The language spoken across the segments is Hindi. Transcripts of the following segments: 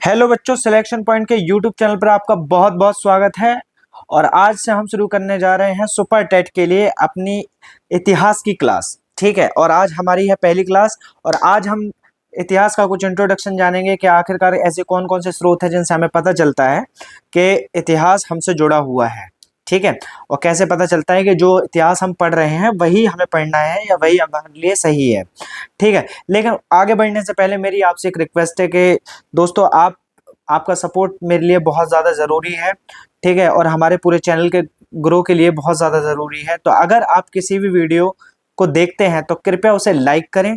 हेलो बच्चों, सिलेक्शन पॉइंट के यूट्यूब चैनल पर आपका बहुत बहुत स्वागत है। और आज से हम शुरू करने जा रहे हैं सुपर टेट के लिए अपनी इतिहास की क्लास। ठीक है, और आज हमारी है पहली क्लास। और आज हम इतिहास का कुछ इंट्रोडक्शन जानेंगे कि आखिरकार ऐसे कौन कौन से स्रोत हैं जिनसे हमें पता चलता है कि इतिहास हमसे जुड़ा हुआ है। ठीक है, और कैसे पता चलता है कि जो इतिहास हम पढ़ रहे हैं वही हमें पढ़ना है या वही हमारे लिए सही है। ठीक है, लेकिन आगे बढ़ने से पहले मेरी आपसे एक रिक्वेस्ट है कि दोस्तों आपका सपोर्ट मेरे लिए बहुत ज़्यादा ज़रूरी है। ठीक है, और हमारे पूरे चैनल के ग्रो के लिए बहुत ज़्यादा ज़रूरी है। तो अगर आप किसी भी वीडियो को देखते हैं तो कृपया उसे लाइक करें,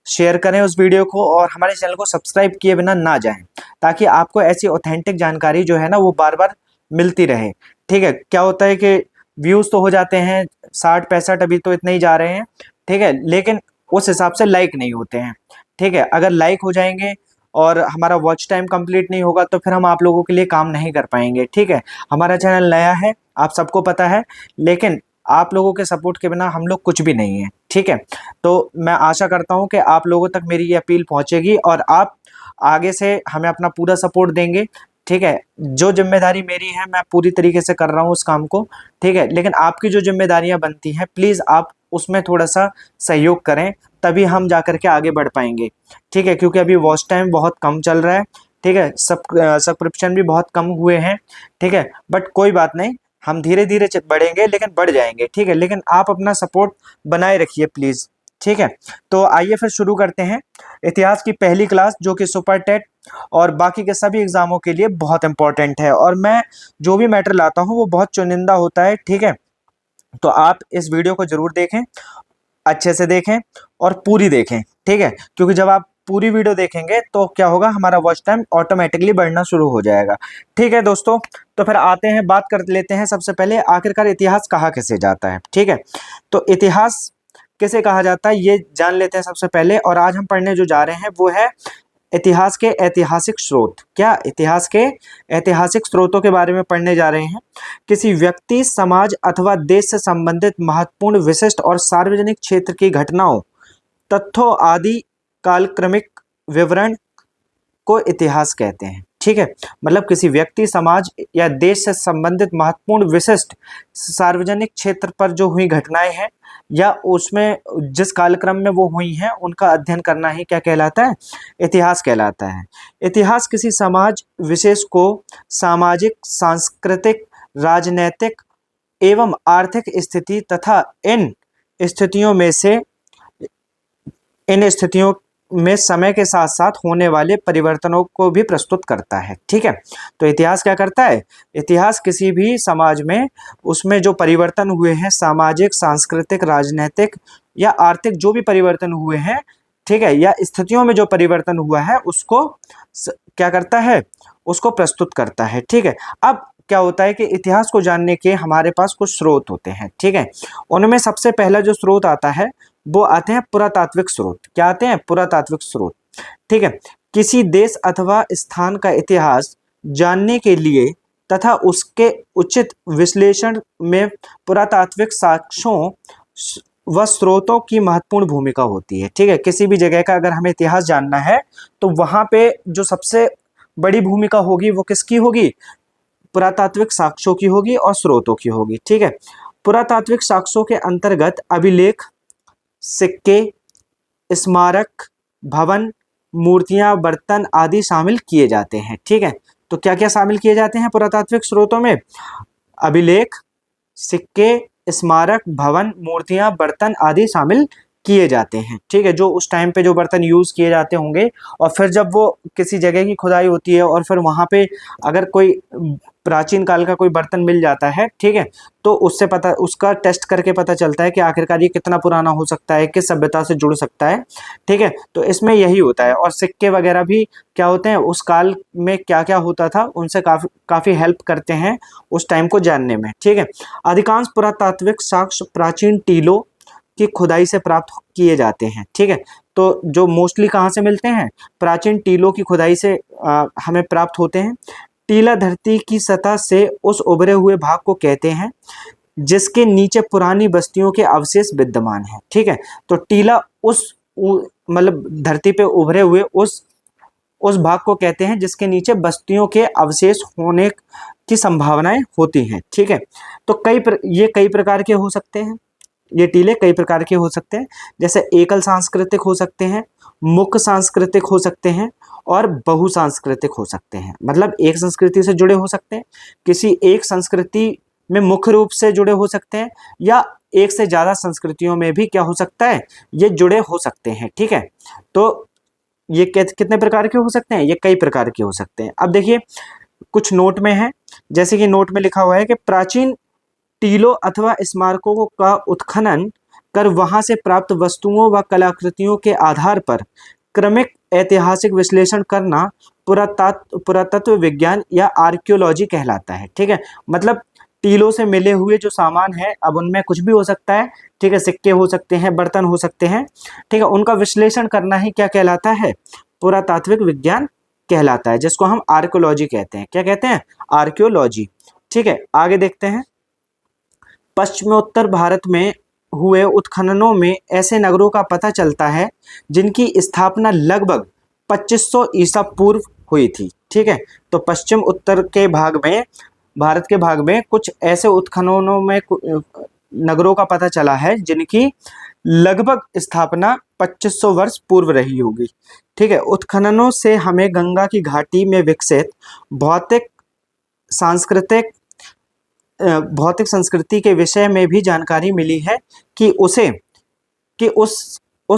शेयर करें उस वीडियो को, और हमारे चैनल को सब्सक्राइब किए बिना ना जाएं, ताकि आपको ऐसी ऑथेंटिक जानकारी जो है ना वो बार बार मिलती रहे। ठीक है, क्या होता है कि व्यूज़ तो हो जाते हैं 60-65, अभी तो इतने ही जा रहे हैं। ठीक है, लेकिन उस हिसाब से लाइक नहीं होते हैं। ठीक है, अगर लाइक हो जाएंगे और हमारा वॉच टाइम कंप्लीट नहीं होगा तो फिर हम आप लोगों के लिए काम नहीं कर पाएंगे। ठीक है, हमारा चैनल नया है, आप सबको पता है, लेकिन आप लोगों के सपोर्ट के बिना हम लोग कुछ भी नहीं है। ठीक है, तो मैं आशा करता हूं कि आप लोगों तक मेरी ये अपील पहुंचेगी और आप आगे से हमें अपना पूरा सपोर्ट देंगे। ठीक है, जो जिम्मेदारी मेरी है मैं पूरी तरीके से कर रहा हूँ उस काम को। ठीक है, लेकिन आपकी जो जिम्मेदारियां बनती हैं प्लीज़ आप उसमें थोड़ा सा सहयोग करें, तभी हम जा करके आगे बढ़ पाएंगे। ठीक है, क्योंकि अभी वॉच टाइम बहुत कम चल रहा है। ठीक है, सब्सक्रिप्शन भी बहुत कम हुए हैं। ठीक है, बट कोई बात नहीं, हम धीरे धीरे बढ़ेंगे लेकिन बढ़ जाएंगे। ठीक है, लेकिन आप अपना सपोर्ट बनाए रखिए प्लीज़। ठीक है, तो आइए फिर शुरू करते हैं इतिहास की पहली क्लास, जो कि सुपर टेट और बाकी के सभी एग्जामों के लिए बहुत इंपॉर्टेंट है। और मैं जो भी मैटर लाता हूँ वो बहुत चुनिंदा होता है। ठीक है, तो आप इस वीडियो को जरूर देखें, अच्छे से देखें और पूरी देखें। ठीक है, क्योंकि जब आप पूरी वीडियो देखेंगे तो क्या होगा, हमारा वॉच टाइम ऑटोमेटिकली बढ़ना शुरू हो जाएगा। ठीक है दोस्तों, तो फिर आते हैं, बात कर लेते हैं सबसे पहले आखिरकार इतिहास कहा किसे जाता है। ठीक है, तो इतिहास किसे कहा जाता है ये जान लेते हैं सबसे पहले। और आज हम पढ़ने जो जा रहे हैं वो है इतिहास के ऐतिहासिक स्रोत। क्या इतिहास के ऐतिहासिक स्रोतों के बारे में पढ़ने जा रहे हैं। किसी व्यक्ति, समाज अथवा देश से संबंधित महत्वपूर्ण, विशिष्ट और सार्वजनिक क्षेत्र की घटनाओं, तथ्यों आदि कालक्रमिक विवरण को इतिहास कहते हैं। ठीक है, मतलब किसी व्यक्ति, समाज या देश से संबंधित महत्वपूर्ण, विशिष्ट, सार्वजनिक क्षेत्र पर जो हुई घटनाएं हैं या उसमें जिस कालक्रम में वो हुई हैं उनका अध्ययन करना ही क्या कहलाता है, इतिहास कहलाता है। इतिहास किसी समाज विशेष को सामाजिक, सांस्कृतिक, राजनैतिक एवं आर्थिक स्थिति तथा स्थितियों में से इन स्थितियों में समय के साथ साथ होने वाले परिवर्तनों को भी प्रस्तुत करता है। ठीक है, तो इतिहास क्या करता है, इतिहास किसी भी समाज में उसमें जो परिवर्तन हुए हैं, सामाजिक, सांस्कृतिक, राजनीतिक या आर्थिक जो भी परिवर्तन हुए हैं, ठीक है, या स्थितियों में जो परिवर्तन हुआ है उसको क्या करता है, उसको प्रस्तुत करता है। ठीक है, अब क्या होता है कि इतिहास को जानने के हमारे पास कुछ स्रोत होते हैं। ठीक है, उनमें सबसे पहला जो स्रोत आता है वो आते हैं पुरातात्विक स्रोत। क्या आते हैं, पुरातात्विक स्रोत। ठीक है, किसी देश अथवा स्थान का इतिहास जानने के लिए तथा उसके उचित विश्लेषण में पुरातात्विक साक्ष्यों व स्रोतों की महत्वपूर्ण भूमिका होती है। ठीक है, किसी भी जगह का अगर हमें इतिहास जानना है तो वहां पे जो सबसे बड़ी भूमिका होगी वो किसकी होगी, पुरातात्विक साक्ष्यों की होगी और स्रोतों की होगी। ठीक है, पुरातात्विक साक्ष्यों के अंतर्गत अभिलेख, सिक्के, स्मारक, भवन, मूर्तियां, बर्तन आदि शामिल किए जाते हैं। ठीक है, तो क्या क्या शामिल किए जाते हैं पुरातात्विक स्रोतों में, अभिलेख, सिक्के, स्मारक, भवन, मूर्तियां, बर्तन आदि शामिल किए जाते हैं। ठीक है, जो उस टाइम पे जो बर्तन यूज किए जाते होंगे और फिर जब वो किसी जगह की खुदाई होती है और फिर वहां पे अगर कोई प्राचीन काल का कोई बर्तन मिल जाता है, ठीक है, तो उससे पता, उसका टेस्ट करके पता चलता है कि आखिरकार ये कितना पुराना हो सकता है, किस सभ्यता से जुड़ सकता है। ठीक है, तो इसमें यही होता है। और सिक्के वगैरह भी क्या होते हैं, उस काल में क्या क्या होता था उनसे काफी काफी हेल्प करते हैं उस टाइम को जानने में। ठीक है, अधिकांश पुरातात्विक साक्ष्य प्राचीन टीलों की खुदाई से प्राप्त किए जाते हैं। ठीक है, तो जो मोस्टली कहाँ से मिलते हैं, प्राचीन टीलों की खुदाई से हमें प्राप्त होते हैं। टीला धरती की सतह से उस उभरे हुए भाग को कहते हैं जिसके नीचे पुरानी बस्तियों के अवशेष विद्यमान हैं। ठीक है, तो टीला उस मतलब धरती पे उभरे हुए उस भाग को कहते हैं जिसके नीचे बस्तियों के अवशेष होने की संभावनाएं होती हैं। ठीक है, तो ये कई प्रकार के हो सकते हैं, ये टीले कई प्रकार के हो सकते हैं, जैसे एकल सांस्कृतिक हो सकते हैं, मुख्य सांस्कृतिक हो सकते हैं और बहु सांस्कृतिक हो सकते हैं। मतलब एक संस्कृति से जुड़े हो सकते हैं, किसी एक संस्कृति में मुख्य रूप से जुड़े हो सकते हैं, या एक से ज्यादा संस्कृतियों में भी क्या हो सकता है, ये जुड़े हो सकते हैं। ठीक है, तो ये कितने प्रकार के हो सकते हैं, ये कई प्रकार के हो सकते हैं। अब देखिए कुछ नोट में है, जैसे कि नोट में लिखा हुआ है कि प्राचीन टीलों अथवा स्मारकों का उत्खनन कर वहां से प्राप्त वस्तुओं व कलाकृतियों के आधार पर क्रमिक ऐतिहासिक विश्लेषण करना पुरातत्व विज्ञान या आर्कियोलॉजी कहलाता है। ठीक है, मतलब टीलों से मिले हुए जो सामान है, अब उनमें कुछ भी हो सकता है। ठीक है, सिक्के हो सकते हैं, बर्तन हो सकते हैं। ठीक है, उनका विश्लेषण करना ही क्या कहलाता है, पुरातात्विक विज्ञान कहलाता है, जिसको हम आर्कियोलॉजी कहते हैं। क्या कहते हैं, आर्कियोलॉजी। ठीक है, आगे देखते हैं। पश्चिमोत्तर भारत में हुए उत्खननों में ऐसे नगरों का पता चलता है जिनकी स्थापना लगभग 2500 ईसा पूर्व हुई थी। ठीक है, तो पश्चिम उत्तर के भाग में, भारत के भाग में कुछ ऐसे उत्खननों में नगरों का पता चला है जिनकी लगभग स्थापना 2500 वर्ष पूर्व रही होगी। ठीक है, उत्खननों से हमें गंगा की घाटी में विकसित भौतिक संस्कृति के विषय में भी जानकारी मिली है कि उस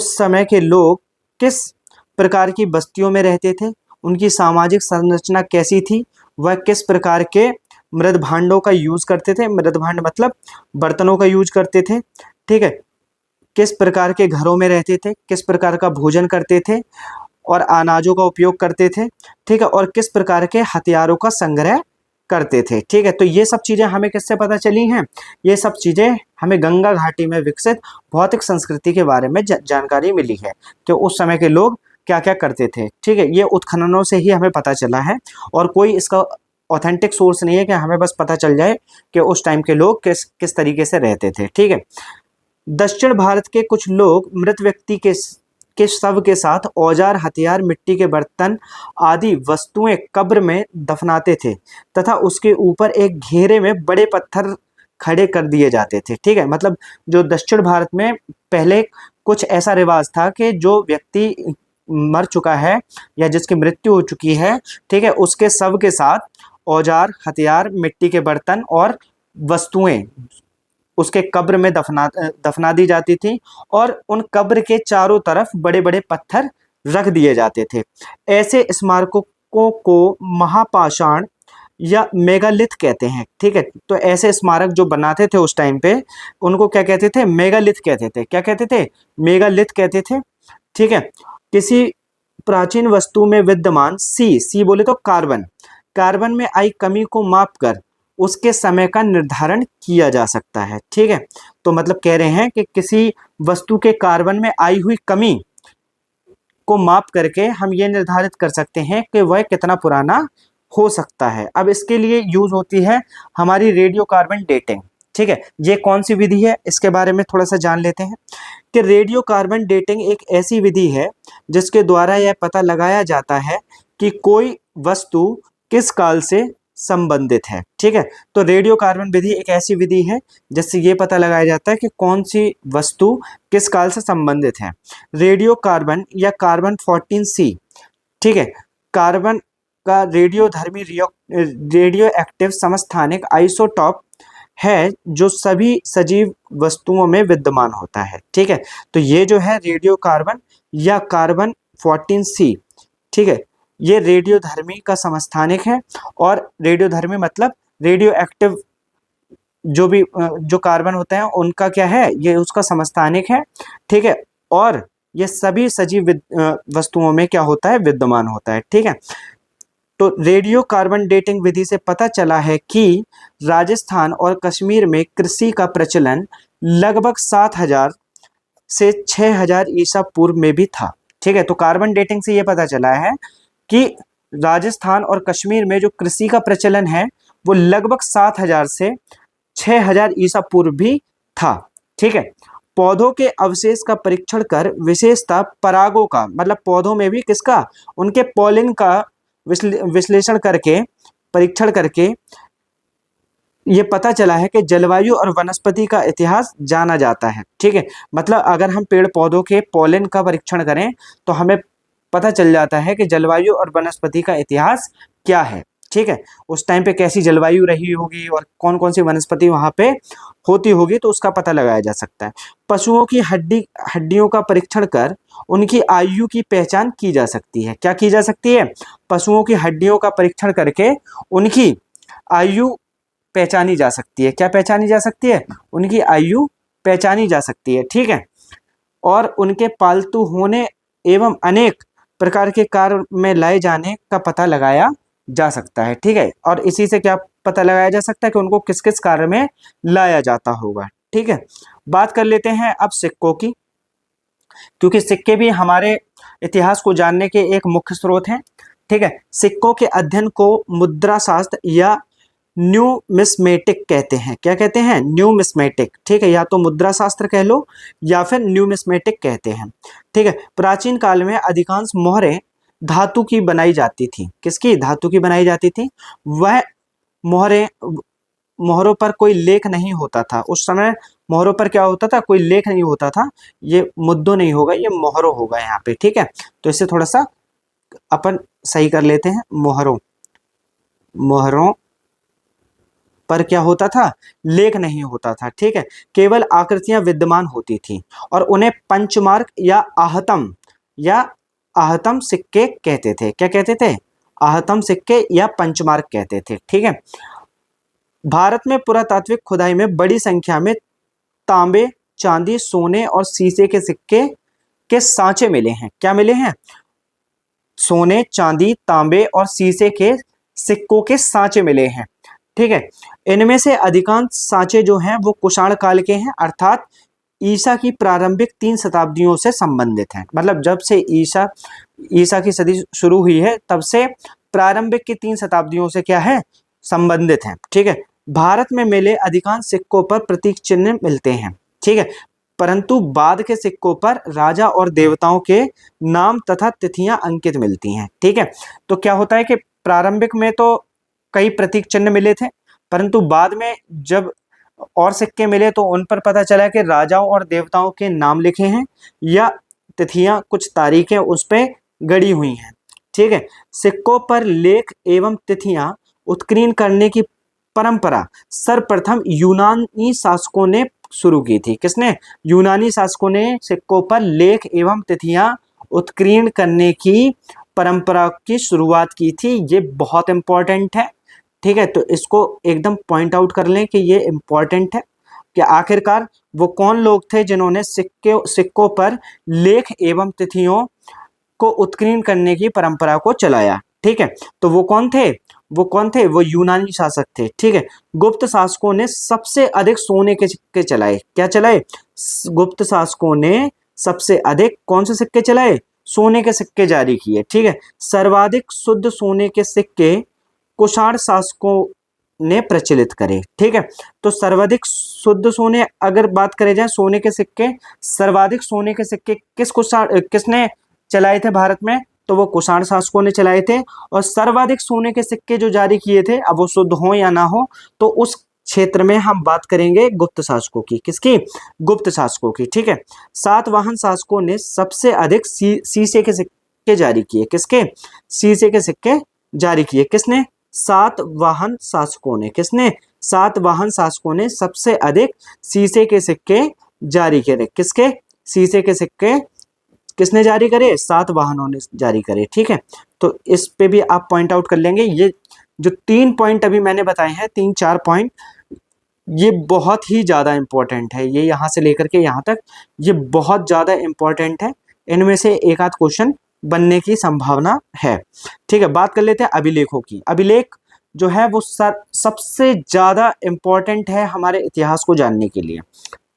समय के लोग किस प्रकार की बस्तियों में रहते थे, उनकी सामाजिक संरचना कैसी थी, वह किस प्रकार के मृद भांडों का यूज करते थे। मृद भांड मतलब बर्तनों का यूज करते थे। ठीक है, किस प्रकार के घरों में रहते थे, किस प्रकार का भोजन करते थे और अनाजों का उपयोग करते थे। ठीक है, और किस प्रकार के हथियारों का संग्रह करते थे। ठीक है, तो ये सब चीजें हमें किससे पता चली हैं, ये सब चीजें हमें गंगा घाटी में विकसित भौतिक संस्कृति के बारे में जानकारी मिली है कि उस समय के लोग क्या क्या करते थे। ठीक है, ये उत्खननों से ही हमें पता चला है, और कोई इसका ऑथेंटिक सोर्स नहीं है कि हमें बस पता चल जाए कि उस टाइम के लोग किस किस तरीके से रहते थे। ठीक है, दक्षिण भारत के कुछ लोग मृत व्यक्ति के शव के साथ औजार, हथियार, मिट्टी के बर्तन आदि वस्तुएं कब्र में दफनाते थे तथा उसके ऊपर एक घेरे में बड़े पत्थर खड़े कर दिए जाते थे। ठीक है, मतलब जो दक्षिण भारत में पहले कुछ ऐसा रिवाज था कि जो व्यक्ति मर चुका है या जिसकी मृत्यु हो चुकी है, ठीक है, उसके शव के साथ औजार, हथियार, मिट्टी के बर्तन और वस्तुएं उसके कब्र में दफना दी जाती थी, और उन कब्र के चारों तरफ बड़े बड़े पत्थर रख दिए जाते थे। ऐसे स्मारकों को महापाषाण या मेगालिथ कहते हैं। ठीक है, तो ऐसे स्मारक जो बनाते थे उस टाइम पे, उनको क्या कहते थे, मेगालिथ कहते थे। क्या कहते थे, मेगालिथ कहते थे। ठीक है, किसी प्राचीन वस्तु में विद्यमान सी बोले तो कार्बन में आई कमी को मापकर उसके समय का निर्धारण किया जा सकता है। ठीक है, तो मतलब कह रहे हैं कि किसी वस्तु के कार्बन में आई हुई कमी को माप करके हम ये निर्धारित कर सकते हैं कि वह कितना पुराना हो सकता है। अब इसके लिए यूज होती है हमारी रेडियो कार्बन डेटिंग। ठीक है, ये कौन सी विधि है, इसके बारे में थोड़ा सा जान लेते हैं कि रेडियो कार्बन डेटिंग एक ऐसी विधि है जिसके द्वारा यह पता लगाया जाता है कि कोई वस्तु किस काल से संबंधित है। ठीक है, तो रेडियो कार्बन विधि एक ऐसी विधि है जिससे ये पता लगाया जाता है कि कौन सी वस्तु किस काल से संबंधित है। रेडियो कार्बन या कार्बन 14C, ठीक है, कार्बन का रेडियो एक्टिव समस्थानिक आइसोटॉप है जो सभी सजीव वस्तुओं में विद्यमान होता है। ठीक है, तो ये जो है रेडियो कार्बन या कार्बन 14C, ठीक है, ये रेडियोधर्मी का समस्थानिक है। और रेडियोधर्मी मतलब रेडियो एक्टिव जो कार्बन होते हैं उनका क्या है, ये उसका समस्थानिक है। ठीक है, और ये सभी सजीव वस्तुओं में क्या होता है, विद्यमान होता है। ठीक है, तो रेडियो कार्बन डेटिंग विधि से पता चला है कि राजस्थान और कश्मीर में कृषि का प्रचलन लगभग 7000 से 6000 ईसा पूर्व में भी था। ठीक है, तो कार्बन डेटिंग से ये पता चला है कि राजस्थान और कश्मीर में जो कृषि का प्रचलन है वो लगभग 7000 से 6000 ईसा पूर्व भी था। ठीक है, पौधों के अवशेष का परीक्षण कर विशेषतः परागों का, मतलब पौधों में भी किसका, उनके पॉलिन का विश्लेषण करके, परीक्षण करके ये पता चला है कि जलवायु और वनस्पति का इतिहास जाना जाता है। ठीक है, मतलब अगर हम पेड़ पौधों के पॉलिन का परीक्षण करें तो हमें पता चल जाता है कि जलवायु और वनस्पति का इतिहास क्या है। ठीक है, उस टाइम पे कैसी जलवायु रही होगी और कौन कौन सी वनस्पति वहां पे होती होगी, तो उसका पता लगाया जा सकता है। पशुओं की हड्डियों का परीक्षण कर उनकी आयु की पहचान की जा सकती है। क्या की जा सकती है? पशुओं की हड्डियों का परीक्षण करके उनकी आयु पहचानी जा सकती है। क्या पहचानी जा सकती है? उनकी आयु पहचानी जा सकती है। ठीक है, और उनके पालतू होने एवं अनेक प्रकार के कार्य में लाए जाने का पता लगाया जा सकता है। ठीक है, और इसी से क्या पता लगाया जा सकता है कि उनको किस किस कार्य में लाया जाता होगा। ठीक है, बात कर लेते हैं अब सिक्कों की, क्योंकि सिक्के भी हमारे इतिहास को जानने के एक मुख्य स्रोत हैं। ठीक है, सिक्कों के अध्ययन को मुद्रा शास्त्र या न्यूमिस्मेटिक कहते हैं। क्या कहते हैं? न्यूमिस्मेटिक। ठीक है, या तो मुद्रा शास्त्र कह लो या फिर न्यूमिस्मेटिक कहते हैं। ठीक है, प्राचीन काल में अधिकांश मोहरें धातु की बनाई जाती थी। किसकी? धातु की बनाई जाती थी। वह मोहरें, मोहरों पर कोई लेख नहीं होता था उस समय। मोहरों पर क्या होता था? कोई लेख नहीं होता था। ये मुद्दों नहीं होगा, ये मोहरों होगा यहाँ पे। ठीक है, तो इसे थोड़ा सा अपन सही कर लेते हैं। मोहरों, मोहरों पर क्या होता था? लेख नहीं होता था। ठीक है, केवल आकृतियां विद्यमान होती थी और उन्हें पंचमार्क या आहतम सिक्के कहते थे। क्या कहते थे? आहतम सिक्के या पंचमार्क कहते थे। ठीक है, भारत में पुरातात्विक खुदाई में बड़ी संख्या में तांबे, चांदी, सोने और शीशे के सिक्के के सांचे मिले हैं। क्या मिले हैं? सोने, चांदी, तांबे और शीशे के सिक्कों के सांचे मिले हैं। ठीक है, इनमें से अधिकांश सांचे जो हैं वो कुषाण काल के हैं, अर्थात ईसा की प्रारंभिक 3 शताब्दियों से संबंधित हैं। मतलब जब से ईसा की सदी शुरू हुई है तब से प्रारंभिक की 3 शताब्दियों से क्या है? संबंधित हैं। ठीक है, भारत में मिले अधिकांश सिक्कों पर प्रतीक चिन्ह मिलते हैं। ठीक है, परंतु बाद के सिक्कों पर राजा और देवताओं के नाम तथा तिथियां अंकित मिलती हैं। ठीक है, तो क्या होता है कि प्रारंभिक में तो कई प्रतीक चिन्ह मिले थे, परंतु बाद में जब और सिक्के मिले तो उन पर पता चला कि राजाओं और देवताओं के नाम लिखे हैं या तिथियां, कुछ तारीखें उस पे गड़ी हुई हैं। ठीक है, सिक्कों पर लेख एवं तिथियां उत्कीर्ण करने की परंपरा सर्वप्रथम यूनानी शासकों ने शुरू की थी। किसने? यूनानी शासकों ने सिक्कों पर लेख एवं तिथियां उत्कीर्ण करने की परंपरा की शुरुआत की थी। ये बहुत इंपॉर्टेंट है। ठीक है, तो इसको एकदम पॉइंट आउट कर लें कि ये इंपॉर्टेंट है कि आखिरकार वो कौन लोग थे जिन्होंने सिक्कों पर लेख एवं तिथियों को उत्कीर्ण करने की परंपरा को चलाया। ठीक है, तो वो कौन थे? वो यूनानी शासक थे। ठीक है, गुप्त शासकों ने सबसे अधिक सोने के सिक्के चलाए। क्या चलाए? गुप्त शासकों ने सबसे अधिक कौन से सिक्के चलाए? सोने के सिक्के जारी किए। ठीक है, सर्वाधिक शुद्ध सोने के सिक्के कुषाण शासकों ने प्रचलित करे। ठीक है, तो सर्वाधिक शुद्ध सोने, अगर बात करें जाए सोने के सिक्के, सर्वाधिक सोने के सिक्के किसने चलाए थे भारत में? तो वो कुषाण शासकों ने चलाए थे। और सर्वाधिक सोने के सिक्के जो जारी किए थे, अब वो शुद्ध हो या ना हो, तो उस क्षेत्र में हम बात करेंगे गुप्त शासकों की। किसकी? गुप्त शासकों की। ठीक है, सातवाहन शासकों ने सबसे अधिक शीशे के सिक्के जारी किए। किसके? शीशे के सिक्के जारी किए। किसने? सातवाहन शासकों ने। किसने? सातवाहन शासकों ने सबसे अधिक शीशे के सिक्के जारी करे। किसके? शीशे के सिक्के किसने जारी करे? सातवाहनों ने जारी करे। ठीक है, तो इस पे भी आप पॉइंट आउट कर लेंगे। ये जो 3 पॉइंट अभी मैंने बताए हैं, 3-4 पॉइंट, ये बहुत ही ज़्यादा इंपॉर्टेंट है। ये यहाँ से लेकर के यहाँ तक ये बहुत ज़्यादा इंपॉर्टेंट है। इनमें से एक आध क्वेश्चन बनने की संभावना है। ठीक है, बात कर लेते हैं अभिलेखों की। अभिलेख जो है वो सबसे ज़्यादा इंपॉर्टेंट है हमारे इतिहास को जानने के लिए।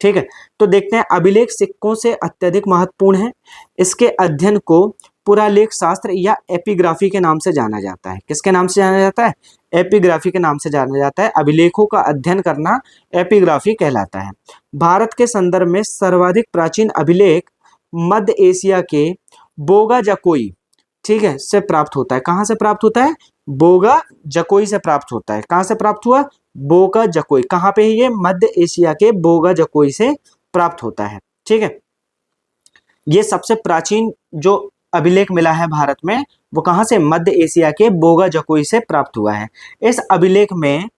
ठीक है, तो देखते हैं अभिलेख सिक्कों से अत्यधिक महत्वपूर्ण है। इसके अध्ययन को पुरालेख शास्त्र या एपिग्राफी के नाम से जाना जाता है। किसके नाम से जाना जाता है? एपिग्राफी के नाम से जाना जाता है। अभिलेखों का अध्ययन करना एपिग्राफी कहलाता है। भारत के संदर्भ में सर्वाधिक प्राचीन अभिलेख मध्य एशिया के बोगा जकोई, ठीक है, से प्राप्त होता है। कहाँ से प्राप्त होता है? बोगा जकोई से प्राप्त होता है। कहाँ से प्राप्त हुआ? बोगा जकोई। कहाँ पे है ये? मध्य एशिया के बोगा जकोई से प्राप्त होता है, ठीक है। ये सबसे प्राचीन जो अभिलेख मिला है भारत में, वो कहाँ से? मध्य एशिया के बोगा जकोई से प्राप्त हुआ है। इस अभिलेख में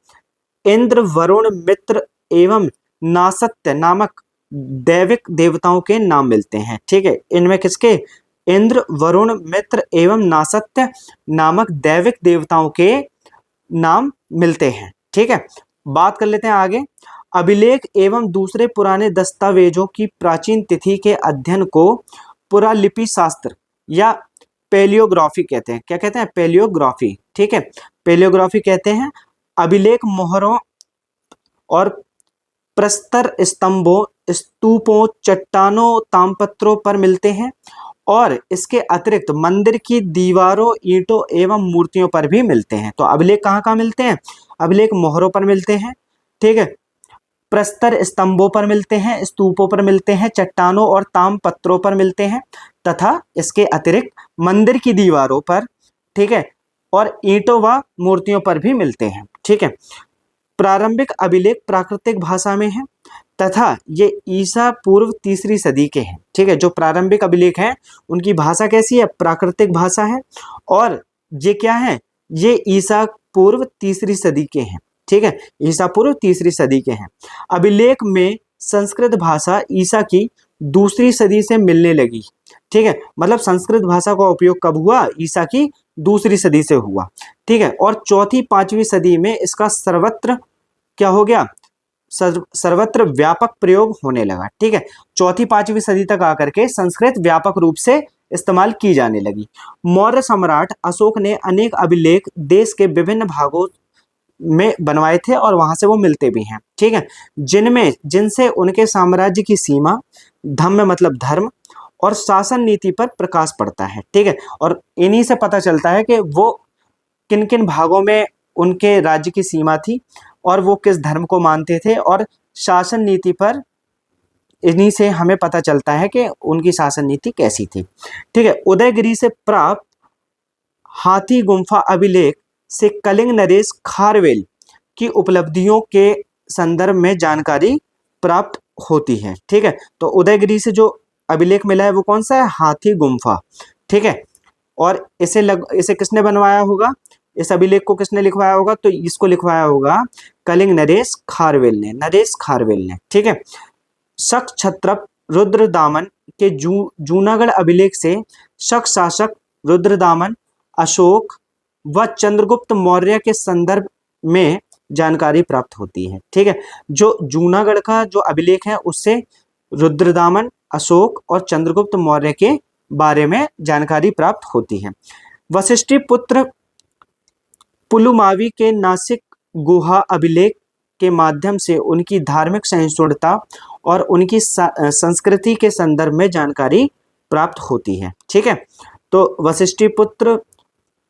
इंद्र, वरुण, मित्र एवं नासत्य नामक दैविक देवताओं के नाम मिलते हैं, ठीक है। इनमें किसके? इंद्र, वरुण, मित्र एवं नासत्य नामक दैविक देवताओं के नाम मिलते हैं, ठीक है। बात कर लेते हैं आगे। अभिलेख एवं दूसरे पुराने दस्तावेजों की प्राचीन तिथि के अध्ययन को पुरालिपि शास्त्र या पेलियोग्राफी कहते हैं। क्या कहते हैं? पेलियोग्राफी, ठीक है, पेलियोग्राफी कहते हैं। अभिलेख मोहरों और प्रस्तर स्तंभों, स्तूपों, चट्टानों, तामपत्रों पर मिलते हैं और इसके अतिरिक्त मंदिर की दीवारों, ईंटों एवं मूर्तियों पर भी मिलते हैं। तो अभिलेख कहाँ कहाँ मिलते हैं? अभिलेख मोहरों पर मिलते हैं, ठीक है, प्रस्तर स्तंभों पर मिलते हैं, स्तूपों पर मिलते हैं, चट्टानों और ताम पत्रों पर मिलते हैं तथा इसके अतिरिक्त मंदिर की दीवारों पर, ठीक है, और ईंटों व मूर्तियों पर भी मिलते हैं, ठीक है। प्रारंभिक अभिलेख प्राकृतिक भाषा में है तथा ये ईसा पूर्व तीसरी सदी के हैं, ठीक है। जो प्रारंभिक अभिलेख हैं उनकी भाषा कैसी है? प्राकृतिक भाषा है। और ये क्या है? ये ईसा पूर्व तीसरी सदी के हैं, ठीक है, ईसा पूर्व तीसरी सदी के हैं। अभिलेख में संस्कृत भाषा ईसा की दूसरी सदी से मिलने लगी, ठीक है, मतलब संस्कृत भाषा का उपयोग कब हुआ? ईसा की दूसरी सदी से हुआ, ठीक है। और चौथी पांचवी सदी में इसका सर्वत्र क्या हो गया? सर्वत्र व्यापक प्रयोग होने लगा, ठीक है। चौथी पांचवी सदी तक आकर के संस्कृत व्यापक रूप से इस्तेमाल की जाने लगी। मौर्य सम्राट अशोक ने अनेक अभिलेख देश के विभिन्न भागों में बनवाए थे और वहां से वो मिलते भी हैं, ठीक है, जिनसे उनके साम्राज्य की सीमा, धम्म मतलब धर्म, और शासन नीति पर प्रकाश पड़ता है, ठीक है। और इन्हीं से पता चलता है कि वो किन किन भागों में उनके राज्य की सीमा थी और वो किस धर्म को मानते थे, और शासन नीति पर इन्हीं से हमें पता चलता है कि उनकी शासन नीति कैसी थी, ठीक है। उदयगिरी से प्राप्त हाथी गुम्फा अभिलेख से कलिंग नरेश खारवेल की उपलब्धियों के संदर्भ में जानकारी प्राप्त होती है, ठीक है। तो उदयगिरी से जो अभिलेख मिला है वो कौन सा है? हाथी गुम्फा, ठीक है। और इसे किसने बनवाया होगा? इस अभिलेख को किसने लिखवाया होगा? तो इसको लिखवाया होगा कलिंग नरेश खारवेल ने, ठीक है। शक क्षत्रप रुद्रदामन के जूनागढ़ अभिलेख से शक शासक रुद्रदामन, अशोक व चंद्रगुप्त मौर्य के संदर्भ में जानकारी प्राप्त होती है, ठीक है। जो जूनागढ़ का जो अभिलेख है उससे रुद्रदामन, अशोक और चंद्रगुप्त मौर्य के बारे में जानकारी प्राप्त होती है। वशिष्ठी पुत्र पुलुमावी के नासिक गुहा अभिलेख के माध्यम से उनकी धार्मिक सहिष्णुता और उनकी संस्कृति के संदर्भ में जानकारी प्राप्त होती है, ठीक है। तो वशिष्ठी पुत्र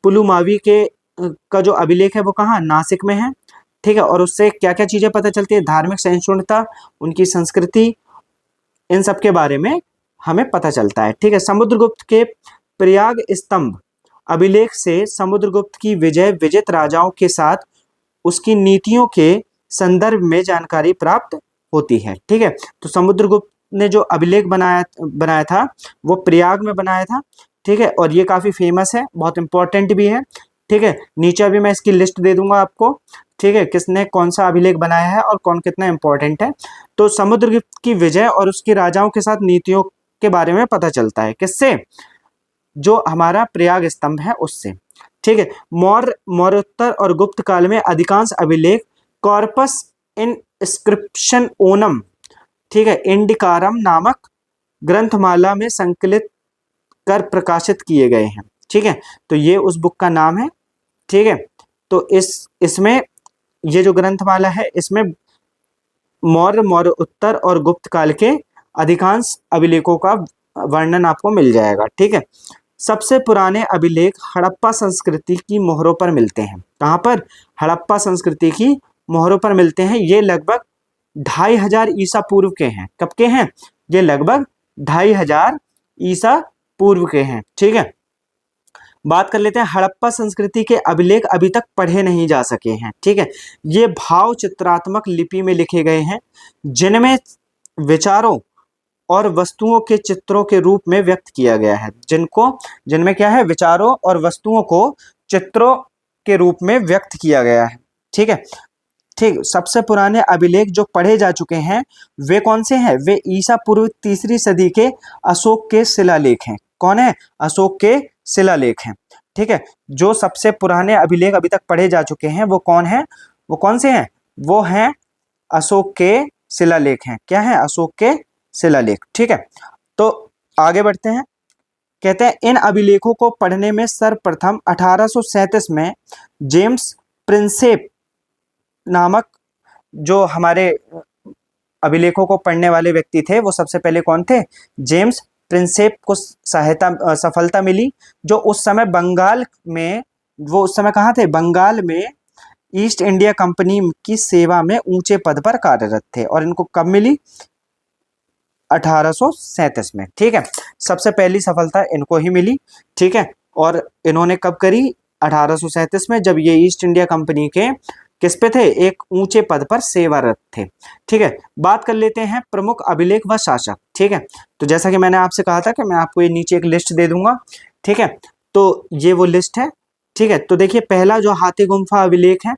पुलुमावी के का जो अभिलेख है वो कहाँ? नासिक में है, ठीक है। और उससे क्या क्या चीजें पता चलती है? धार्मिक सहिष्णुता, उनकी संस्कृति, इन सब के बारे में हमें पता चलता है, ठीक है। समुद्रगुप्त के प्रयाग स्तंभ अभिलेख से समुद्रगुप्त की विजय विजित राजाओं के साथ उसकी नीतियों के संदर्भ में जानकारी प्राप्त होती है, ठीक है। तो समुद्रगुप्त ने जो अभिलेख बनाया था वो प्रयाग में बनाया था, ठीक है। और ये काफी फेमस है, बहुत इंपॉर्टेंट भी है, ठीक है। नीचे अभी मैं इसकी लिस्ट दे दूंगा आपको, ठीक है, किसने कौन सा अभिलेख बनाया है और कौन कितना इंपॉर्टेंट है। तो समुद्रगुप्त की विजय और उसके राजाओं के साथ नीतियों के बारे में पता चलता है, किससे? जो हमारा प्रयाग स्तंभ है उससे, ठीक है। मौर्योत्तर और गुप्त काल में अधिकांश अभिलेख कॉर्पस इनस्क्रिप्शन ओनम, ठीक है, इंडिकारम नामक ग्रंथमाला में संकलित कर प्रकाशित किए गए हैं, ठीक है। तो ये उस बुक का नाम है, ठीक है। तो इसमें ये जो ग्रंथमाला है इसमें मौर्य उत्तर और गुप्त काल के अधिकांश अभिलेखों का वर्णन आपको मिल जाएगा, ठीक है। सबसे पुराने अभिलेख हड़प्पा संस्कृति की मोहरों पर मिलते हैं। कहाँ पर? हड़प्पा संस्कृति की मोहरों पर मिलते हैं। ये लगभग 2500 ईसा पूर्व के हैं। कब के हैं? ये लगभग 2500 ईसा पूर्व के हैं। ठीक है, बात कर लेते हैं। हड़प्पा संस्कृति के अभिलेख अभी तक पढ़े नहीं जा सके हैं। ठीक है, ये भाव चित्रात्मक लिपि में लिखे गए हैं, जिनमें विचारों और वस्तुओं के चित्रों के रूप में व्यक्त किया गया है। जिनमें क्या है? विचारों और वस्तुओं को चित्रों के रूप में व्यक्त किया गया है। ठीक है, ठीक। सबसे पुराने अभिलेख जो पढ़े जा चुके हैं वे कौन से हैं? वे ईसा पूर्व 3री सदी के अशोक के शिलालेख हैं। कौन है? अशोक के शिलालेख हैं। ठीक है, जो सबसे पुराने अभिलेख अभी तक पढ़े जा चुके हैं वो कौन है? वो कौन से हैं? वो हैं अशोक के शिलालेख हैं। क्या है? अशोक के शिलालेख। ठीक है, तो आगे बढ़ते हैं। कहते हैं इन अभिलेखों को पढ़ने में सर्वप्रथम 1837 में जेम्स प्रिंसेप नामक जो हमारे अभिलेखों को पढ़ने वाले व्यक्ति थे, वो सबसे पहले कौन थे? जेम्स प्रिंसेप को सफलता मिली, जो उस समय कहाँ थे? बंगाल में ईस्ट इंडिया कंपनी की सेवा में ऊंचे पद पर कार्यरत थे। और इनको कब मिली? 1837 में। ठीक है, सबसे पहली सफलता इनको ही मिली। ठीक है, और इन्होंने कब करी? 1837 में, जब ये ईस्ट इंडिया कंपनी के किस पे थे? एक ऊंचे पद पर सेवारत थे। ठीक है, बात कर लेते हैं प्रमुख अभिलेख व शासक। ठीक है, तो जैसा कि मैंने आपसे कहा था कि मैं आपको ये नीचे एक लिस्ट दे दूंगा। ठीक है, तो ये वो लिस्ट है। ठीक है, तो देखिए पहला जो हाथी गुम्फा अभिलेख है,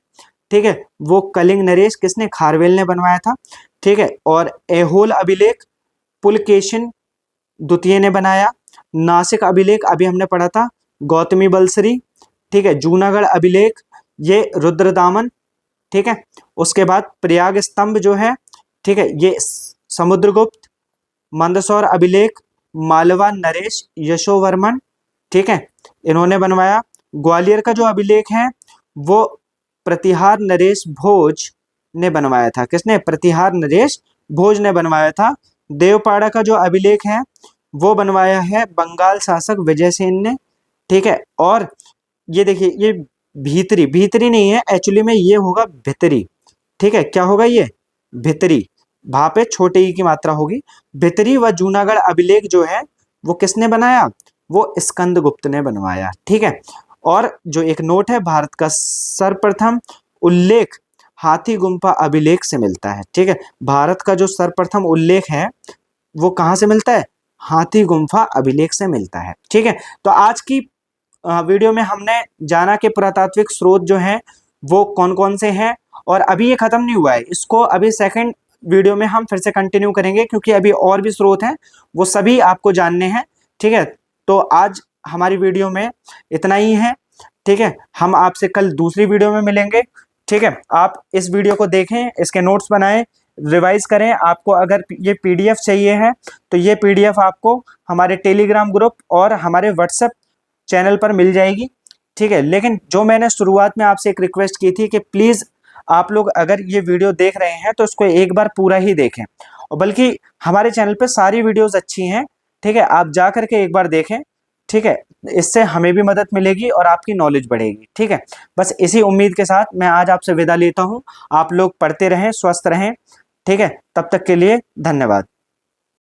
ठीक है, वो कलिंग नरेश किसने? खारवेल ने बनवाया था। ठीक है, और ऐहोल अभिलेख पुलकेशिन द्वितीय ने बनाया। नासिक अभिलेख अभी हमने पढ़ा था, गौतमी बलसरी। ठीक है, जूनागढ़ अभिलेख ये रुद्रदामन। ठीक है, उसके बाद प्रयाग स्तंभ जो है, ठीक है, ये समुद्रगुप्त। मंदसौर अभिलेख मालवा नरेश यशोवर्मन, ठीक है, इन्होंने बनवाया। ग्वालियर का जो अभिलेख है वो प्रतिहार नरेश भोज ने बनवाया था। किसने? प्रतिहार नरेश भोज ने बनवाया था। देवपाड़ा का जो अभिलेख है वो बनवाया है बंगाल शासक विजयसेन ने। ठीक है, और ये देखिए ये भीतरी नहीं है, एक्चुअली में ये होगा भितरी। ठीक है, क्या होगा ये? भितरी। वहां पे छोटे ई की मात्रा होगी। भितरी व जूनागढ़ अभिलेख जो है वो किसने बनाया? वो स्कंदगुप्त ने बनवाया। ठीक है, और जो एक नोट है, भारत का सर्वप्रथम उल्लेख हाथी गुम्फा अभिलेख से मिलता है। ठीक है, भारत का जो सर्वप्रथम उल्लेख है वो कहाँ से मिलता है? हाथी गुम्फा अभिलेख से मिलता है। ठीक है, तो आज की वीडियो में हमने जाना कि पुरातात्विक स्रोत जो हैं वो कौन कौन से हैं, और अभी ये खत्म नहीं हुआ है, इसको अभी सेकंड वीडियो में हम फिर से कंटिन्यू करेंगे, क्योंकि अभी और भी स्रोत हैं, वो सभी आपको जानने हैं। ठीक है, तो आज हमारी वीडियो में इतना ही है। ठीक है, हम आपसे कल दूसरी वीडियो में मिलेंगे। ठीक है, आप इस वीडियो को देखें, इसके नोट्स बनाएं, रिवाइज करें। आपको अगर ये पीडीएफ चाहिए है तो ये पीडीएफ आपको हमारे टेलीग्राम ग्रुप और हमारे व्हाट्सएप चैनल पर मिल जाएगी। ठीक है, लेकिन जो मैंने शुरुआत में आपसे एक रिक्वेस्ट की थी कि प्लीज़ आप लोग अगर ये वीडियो देख रहे हैं तो इसको एक बार पूरा ही देखें, और बल्कि हमारे चैनल पे सारी वीडियोस अच्छी हैं। ठीक है, आप जा करके एक बार देखें। ठीक है, इससे हमें भी मदद मिलेगी और आपकी नॉलेज बढ़ेगी। ठीक है, बस इसी उम्मीद के साथ मैं आज आपसे विदा लेता हूँ। आप लोग पढ़ते रहें, स्वस्थ रहें। ठीक है, तब तक के लिए धन्यवाद।